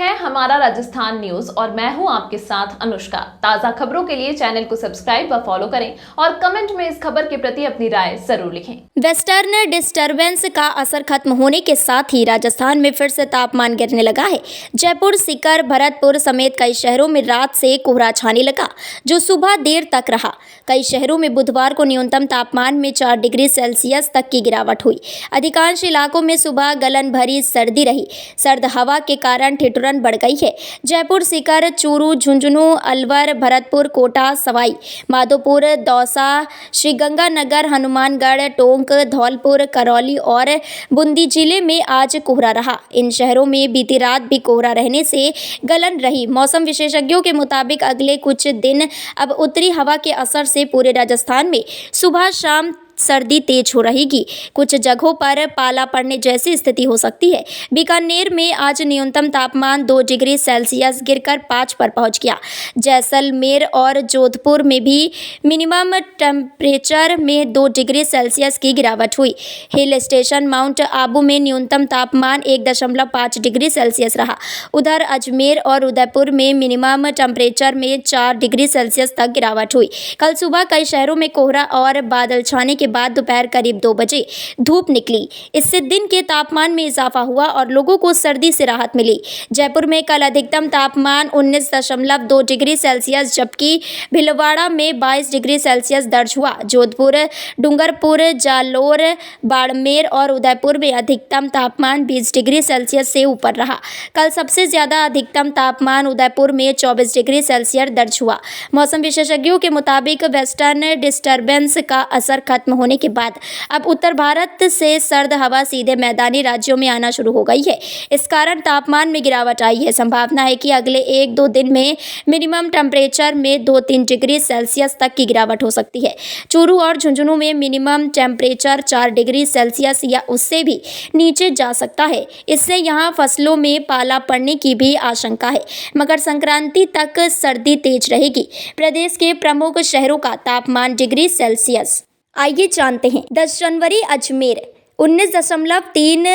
है हमारा राजस्थान न्यूज और मैं हूं आपके साथ अनुष्का। ताजा खबरों के लिए चैनल को सब्सक्राइब व फॉलो करें और कमेंट में इस खबर के प्रति अपनी राय जरूर लिखें। वेस्टर्न डिस्टर्बेंस का असर खत्म होने के साथ ही राजस्थान में फिर से तापमान गिरने लगा है। जयपुर, सीकर, भरतपुर समेत कई शहरों में रात से कोहरा छाने लगा, जो सुबह देर तक रहा। कई शहरों में बुधवार को न्यूनतम तापमान में 4 डिग्री सेल्सियस तक की गिरावट हुई। अधिकांश इलाकों में सुबह गलन भरी सर्दी रही। सर्द हवा के कारण ठिठुरन बढ़ गई है। जयपुर, सीकर, चूरू, झुंझुनू, अलवर, भरतपुर, कोटा, सवाई माधोपुर, दौसा, श्रीगंगानगर, हनुमानगढ़, टोंक, धौलपुर, करौली और बूंदी जिले में आज कोहरा रहा। इन शहरों में बीती रात भी कोहरा रहने से गलन रही। मौसम विशेषज्ञों के मुताबिक अगले कुछ दिन अब उत्तरी हवा के असर से पूरे राजस्थान में सुबह शाम सर्दी तेज हो रहेगी। कुछ जगहों पर पाला पड़ने जैसी स्थिति हो सकती है। बीकानेर में आज न्यूनतम तापमान 2 डिग्री सेल्सियस गिरकर 5 पर पहुंच गया। जैसलमेर और जोधपुर में भी मिनिमम टेम्परेचर में 2 डिग्री सेल्सियस की गिरावट हुई। हिल स्टेशन माउंट आबू में न्यूनतम तापमान 1.5 डिग्री सेल्सियस रहा। उधर अजमेर और उदयपुर में मिनिमम टेम्परेचर में 4 डिग्री सेल्सियस तक गिरावट हुई। कल सुबह कई शहरों में कोहरा और बादल छाने के बाद दोपहर करीब 2 बजे धूप निकली। इससे दिन के तापमान में इजाफा हुआ और लोगों को सर्दी से राहत मिली। जयपुर में कल अधिकतम तापमान 19.2 डिग्री सेल्सियस जबकि भीलवाड़ा में 22 डिग्री सेल्सियस दर्ज हुआ। जोधपुर, डूंगरपुर, जालोर, बाड़मेर और उदयपुर में अधिकतम तापमान 20 डिग्री सेल्सियस से ऊपर रहा। कल सबसे ज्यादा अधिकतम तापमान उदयपुर में 24 डिग्री सेल्सियस दर्ज हुआ। मौसम विशेषज्ञों के मुताबिक वेस्टर्न डिस्टर्बेंस का असर खत्म होने के बाद अब उत्तर भारत से सर्द हवा सीधे मैदानी राज्यों में आना शुरू हो गई है। इस कारण तापमान में गिरावट आई है। संभावना है कि अगले 1-2 दिन में मिनिमम टेम्परेचर में 2-3 डिग्री सेल्सियस तक की गिरावट हो सकती है। चूरू और झुंझुनू में मिनिमम टेम्परेचर 4 डिग्री सेल्सियस या उससे भी नीचे जा सकता है। इससे यहाँ फसलों में पाला पड़ने की भी आशंका है। मकर संक्रांति तक सर्दी तेज रहेगी। प्रदेश के प्रमुख शहरों का तापमान डिग्री सेल्सियस। आइए जानते हैं। 10 जनवरी अजमेर 19.3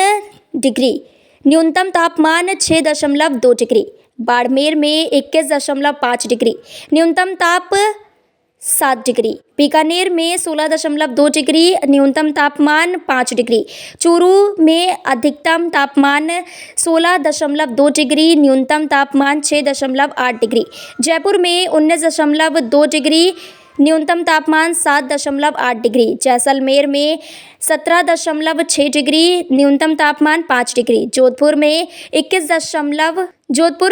डिग्री, न्यूनतम तापमान 6.2 डिग्री। बाड़मेर में 21.5 डिग्री, न्यूनतम ताप 7 डिग्री। बीकानेर में 16.2 डिग्री, न्यूनतम तापमान 5 डिग्री। चूरू में अधिकतम तापमान 16.2 डिग्री, न्यूनतम तापमान 6.8 डिग्री। जयपुर में 19.2 डिग्री, न्यूनतम तापमान 7.8 डिग्री। जैसलमेर में 17.6 डिग्री, न्यूनतम तापमान 5 डिग्री। जोधपुर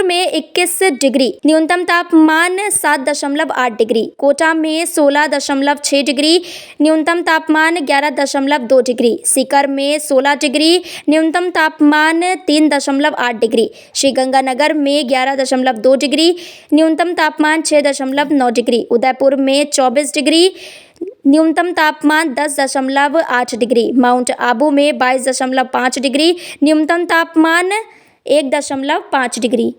में 21 डिग्री, न्यूनतम तापमान 7.8 डिग्री। कोटा में 16.6 डिग्री, न्यूनतम तापमान 11.2 डिग्री। सीकर में 16 डिग्री, न्यूनतम तापमान 3.8 डिग्री। श्रीगंगानगर में 11.2 डिग्री, न्यूनतम तापमान 6.9 डिग्री। उदयपुर में 24 डिग्री, न्यूनतम तापमान 10.8 डिग्री। माउंट आबू में 22.5 डिग्री, न्यूनतम तापमान 1.5 डिग्री।